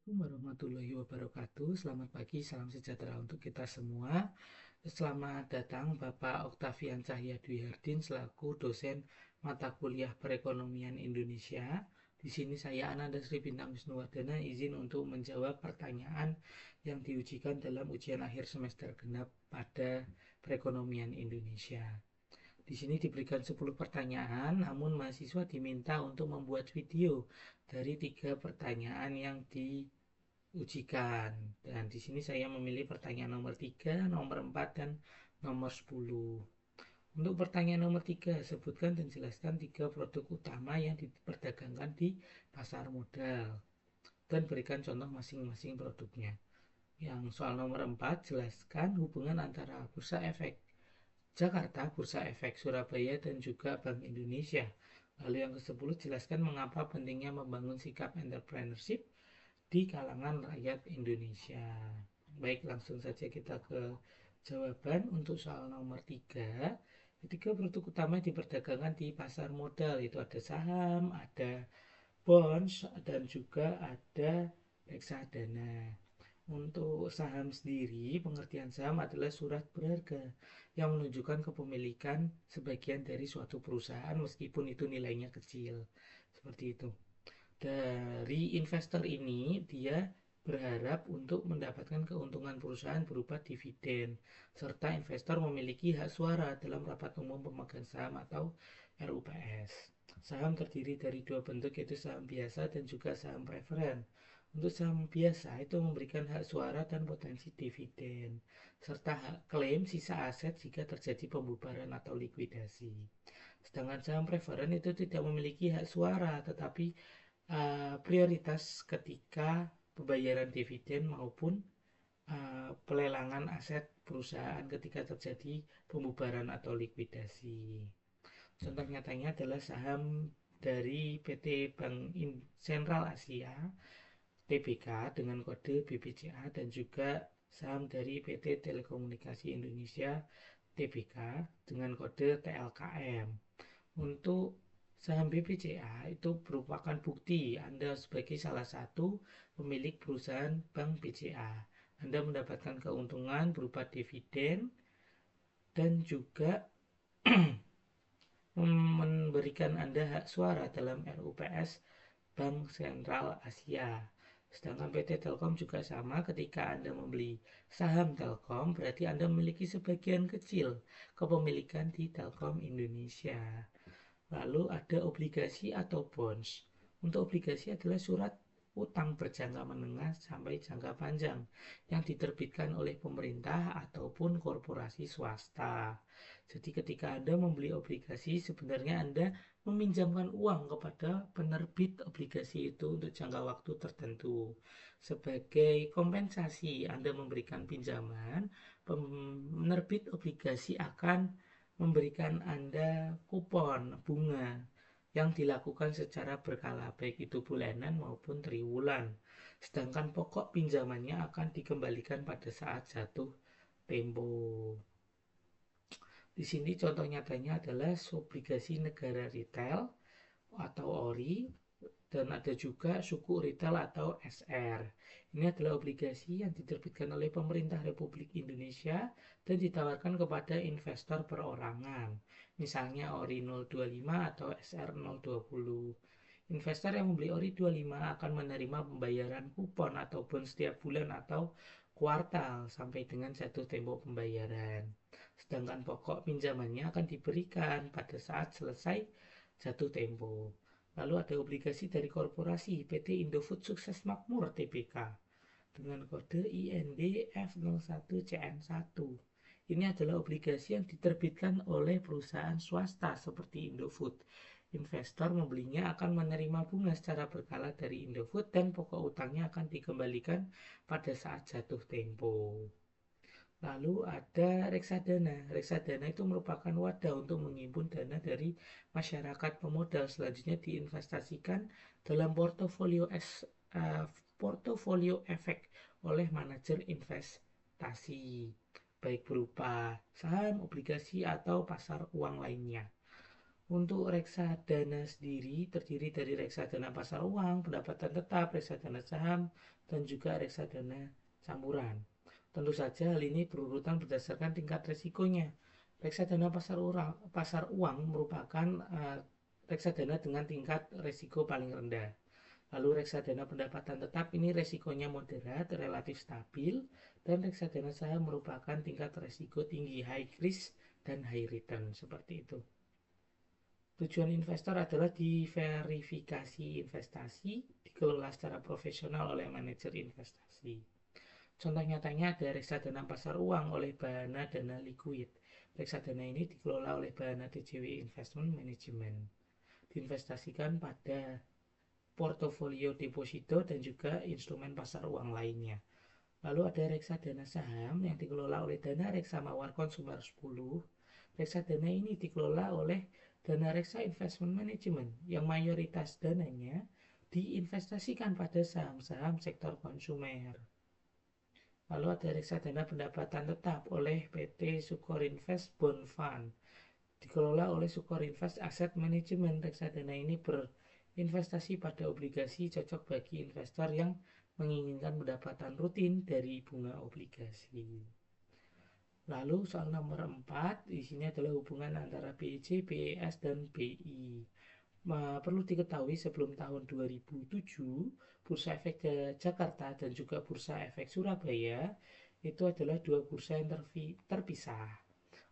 Assalamualaikum warahmatullahi wabarakatuh. Selamat pagi, salam sejahtera untuk kita semua. Selamat datang Bapak Oktavian Cahya Dwi Hardin selaku dosen mata kuliah Perekonomian Indonesia. Di sini saya Ananda Sri Bintang Wisnuwardana izin untuk menjawab pertanyaan yang diujikan dalam ujian akhir semester genap pada Perekonomian Indonesia. Di sini diberikan 10 pertanyaan, namun mahasiswa diminta untuk membuat video dari 3 pertanyaan yang diujikan. Dan di sini saya memilih pertanyaan nomor 3, nomor 4, dan nomor 10. Untuk pertanyaan nomor 3, sebutkan dan jelaskan 3 produk utama yang diperdagangkan di pasar modal dan berikan contoh masing-masing produknya. Yang soal nomor 4, jelaskan hubungan antara bursa efek Jakarta, Bursa Efek Surabaya, dan juga Bank Indonesia. Lalu yang ke-10, jelaskan mengapa pentingnya membangun sikap entrepreneurship di kalangan rakyat Indonesia. Baik, langsung saja kita ke jawaban. Untuk soal nomor 3, ketiga produk utama diperdagangkan di pasar modal, itu ada saham, ada bonds, dan juga ada reksadana. Untuk saham sendiri, pengertian saham adalah surat berharga yang menunjukkan kepemilikan sebagian dari suatu perusahaan meskipun itu nilainya kecil. Seperti itu. Dari investor ini, dia berharap untuk mendapatkan keuntungan perusahaan berupa dividen, serta investor memiliki hak suara dalam rapat umum pemegang saham atau RUPS. Saham terdiri dari dua bentuk, yaitu saham biasa dan juga saham preferen. Untuk saham biasa itu memberikan hak suara dan potensi dividen, serta hak klaim sisa aset jika terjadi pembubaran atau likuidasi. Sedangkan saham preferen itu tidak memiliki hak suara, tetapi prioritas ketika pembayaran dividen maupun pelelangan aset perusahaan ketika terjadi pembubaran atau likuidasi. Contoh nyatanya adalah saham dari PT Bank Sentral Asia (TBK) dengan kode BBCA dan juga saham dari PT Telekomunikasi Indonesia (TBK) dengan kode TLKM. Untuk saham BBCA itu merupakan bukti Anda sebagai salah satu pemilik perusahaan Bank BCA. Anda mendapatkan keuntungan berupa dividen dan juga memberikan Anda hak suara dalam RUPS Bank Sentral Asia. Sedangkan PT Telkom juga sama, ketika Anda membeli saham Telkom, berarti Anda memiliki sebagian kecil kepemilikan di Telkom Indonesia. Lalu ada obligasi atau bonds. Untuk obligasi adalah surat utang berjangka menengah sampai jangka panjang yang diterbitkan oleh pemerintah ataupun korporasi swasta. Jadi ketika Anda membeli obligasi, sebenarnya Anda meminjamkan uang kepada penerbit obligasi itu untuk jangka waktu tertentu. Sebagai kompensasi Anda memberikan pinjaman, penerbit obligasi akan memberikan Anda kupon bunga yang dilakukan secara berkala, baik itu bulanan maupun triwulan. Sedangkan pokok pinjamannya akan dikembalikan pada saat jatuh tempo. Di sini contoh nyatanya adalah obligasi negara retail atau ORI, dan ada juga suku retail atau SR. Ini adalah obligasi yang diterbitkan oleh pemerintah Republik Indonesia dan ditawarkan kepada investor perorangan. Misalnya ORI 025 atau SR 020. Investor yang membeli ORI 25 akan menerima pembayaran kupon ataupun setiap bulan atau kuartal sampai dengan jatuh tempo pembayaran. Sedangkan pokok pinjamannya akan diberikan pada saat selesai jatuh tempo. Lalu ada obligasi dari korporasi PT Indofood Sukses Makmur (TBK) dengan kode IND F01CN1. Ini adalah obligasi yang diterbitkan oleh perusahaan swasta seperti Indofood. Investor membelinya akan menerima bunga secara berkala dari Indofood dan pokok utangnya akan dikembalikan pada saat jatuh tempo. Lalu ada reksadana. Reksadana itu merupakan wadah untuk menghimpun dana dari masyarakat pemodal, selanjutnya diinvestasikan dalam portofolio efek oleh manajer investasi, baik berupa saham, obligasi, atau pasar uang lainnya. Untuk reksadana sendiri terdiri dari reksadana pasar uang, pendapatan tetap, reksadana saham, dan juga reksadana campuran. Tentu saja hal ini berurutan berdasarkan tingkat resikonya. Reksadana pasar uang merupakan reksadana dengan tingkat resiko paling rendah. Lalu reksadana pendapatan tetap ini resikonya moderat, relatif stabil, dan reksadana saham merupakan tingkat resiko tinggi, high risk dan high return, seperti itu. Tujuan investor adalah diverifikasi investasi, dikelola secara profesional oleh manajer investasi. Contoh nyatanya ada reksadana pasar uang oleh Bahana Dana Liquid. Reksadana ini dikelola oleh Bahana DJW Investment Management. Diinvestasikan pada portofolio deposito dan juga instrumen pasar uang lainnya. Lalu ada reksadana saham yang dikelola oleh Dana Reksa Mawar Consumer 10. Reksadana ini dikelola oleh Dana Reksa Investment Management yang mayoritas dananya diinvestasikan pada saham-saham sektor konsumer. Lalu ada reksadana pendapatan tetap oleh PT Sukorinvest Bond Fund. Dikelola oleh Sukorinvest Asset Management. Reksadana ini berinvestasi pada obligasi cocok bagi investor yang menginginkan pendapatan rutin dari bunga obligasi. Lalu soal nomor 4, di sini adalah hubungan antara BEJ, BES, dan BI. Perlu diketahui sebelum tahun 2007, Bursa Efek Jakarta dan juga Bursa Efek Surabaya itu adalah dua bursa yang terpisah.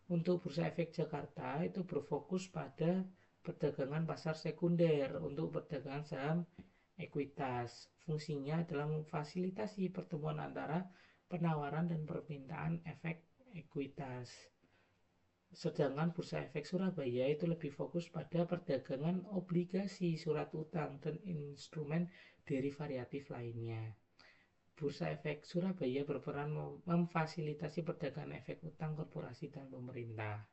Untuk Bursa Efek Jakarta itu berfokus pada perdagangan pasar sekunder untuk perdagangan saham ekuitas. Fungsinya adalah memfasilitasi pertemuan antara penawaran dan permintaan efek ekuitas. Sedangkan Bursa Efek Surabaya itu lebih fokus pada perdagangan obligasi, surat utang, dan instrumen derivatief lainnya. Bursa Efek Surabaya berperan memfasilitasi perdagangan efek utang korporasi dan pemerintah.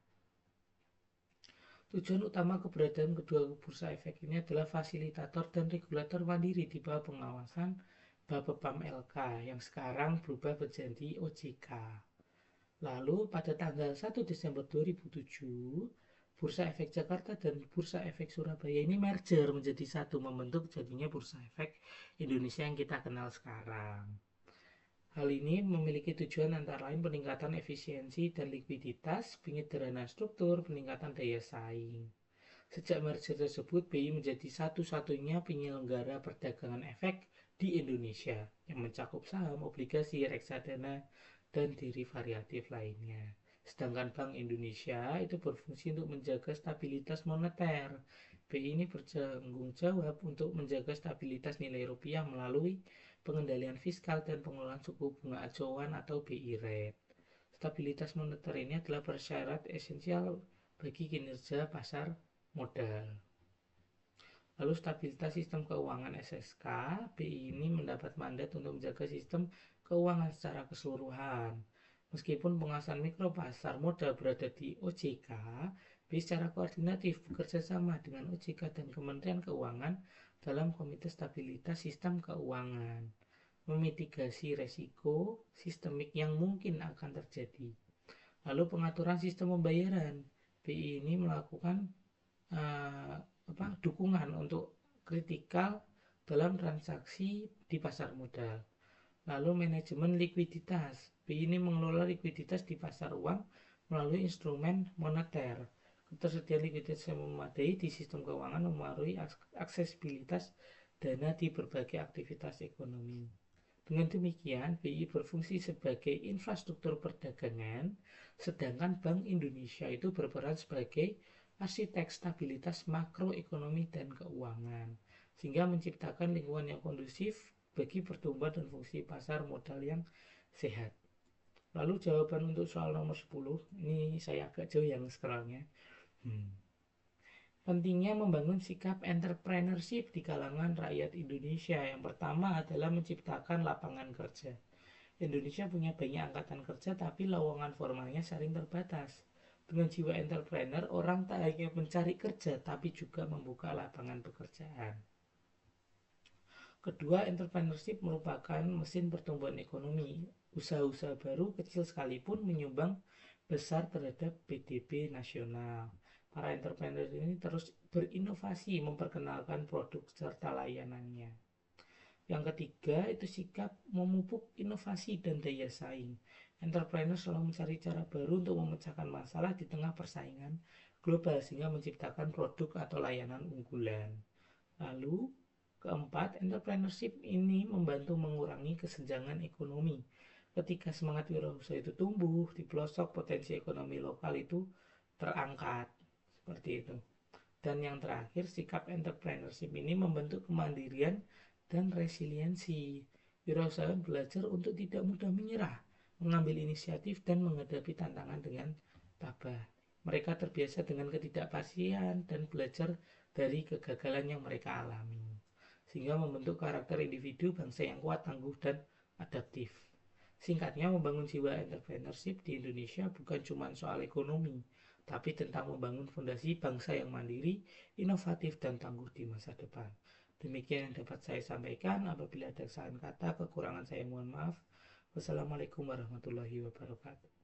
Tujuan utama keberadaan kedua bursa efek ini adalah fasilitator dan regulator mandiri di bawah pengawasan Bapepam LK yang sekarang berubah menjadi OJK. Lalu pada tanggal 1 Desember 2007, Bursa Efek Jakarta dan Bursa Efek Surabaya ini merger menjadi satu, membentuk jadinya Bursa Efek Indonesia yang kita kenal sekarang. Hal ini memiliki tujuan antara lain peningkatan efisiensi dan likuiditas, penyederhanaan struktur, peningkatan daya saing. Sejak merger tersebut, BI menjadi satu-satunya penyelenggara perdagangan efek di Indonesia yang mencakup saham, obligasi, reksadana, dan derivatif lainnya. Sedangkan Bank Indonesia itu berfungsi untuk menjaga stabilitas moneter. BI ini bertanggung jawab untuk menjaga stabilitas nilai rupiah melalui pengendalian fiskal dan pengelolaan suku bunga acuan atau BI rate. Stabilitas moneter ini adalah persyarat esensial bagi kinerja pasar modal. Lalu stabilitas sistem keuangan SSK, BI ini mendapat mandat untuk menjaga sistem keuangan secara keseluruhan. Meskipun pengawasan mikro pasar modal berada di OJK, BI secara koordinatif bekerja sama dengan OJK dan Kementerian Keuangan dalam Komite Stabilitas Sistem Keuangan, memitigasi resiko sistemik yang mungkin akan terjadi. Lalu pengaturan sistem pembayaran, BI ini melakukan dukungan untuk kritikal dalam transaksi di pasar modal. Lalu manajemen likuiditas, BI ini mengelola likuiditas di pasar uang melalui instrumen moneter. Ketersediaan likuiditas yang memadai di sistem keuangan memengaruhi aksesibilitas dana di berbagai aktivitas ekonomi. Dengan demikian, BI berfungsi sebagai infrastruktur perdagangan, sedangkan Bank Indonesia itu berperan sebagai arsitek stabilitas makroekonomi dan keuangan, sehingga menciptakan lingkungan yang kondusif bagi pertumbuhan dan fungsi pasar modal yang sehat. Lalu jawaban untuk soal nomor 10, ini saya agak jauh yang scrollnya. Pentingnya membangun sikap entrepreneurship di kalangan rakyat Indonesia. Yang pertama adalah menciptakan lapangan kerja. Indonesia punya banyak angkatan kerja, tapi lowongan formalnya sering terbatas. Dengan jiwa entrepreneur, orang tak hanya mencari kerja, tapi juga membuka lapangan pekerjaan. Kedua, entrepreneurship merupakan mesin pertumbuhan ekonomi. Usaha-usaha baru kecil sekalipun menyumbang besar terhadap PDB nasional. Para entrepreneur ini terus berinovasi, memperkenalkan produk serta layanannya. Yang ketiga itu sikap memupuk inovasi dan daya saing. Entrepreneur selalu mencari cara baru untuk memecahkan masalah di tengah persaingan global sehingga menciptakan produk atau layanan unggulan. Lalu, keempat, entrepreneurship ini membantu mengurangi kesenjangan ekonomi. Ketika semangat wirausaha itu tumbuh, di pelosok potensi ekonomi lokal itu terangkat. Seperti itu. Dan yang terakhir, sikap entrepreneurship ini membentuk kemandirian dan resiliensi. Wirausaha belajar untuk tidak mudah menyerah, mengambil inisiatif dan menghadapi tantangan dengan tabah. Mereka terbiasa dengan ketidakpastian dan belajar dari kegagalan yang mereka alami, sehingga membentuk karakter individu bangsa yang kuat, tangguh, dan adaptif. Singkatnya, membangun jiwa entrepreneurship di Indonesia bukan cuma soal ekonomi, tapi tentang membangun fondasi bangsa yang mandiri, inovatif, dan tangguh di masa depan. Demikian yang dapat saya sampaikan. Apabila ada kesalahan kata, kekurangan saya mohon maaf. Wassalamualaikum warahmatullahi wabarakatuh.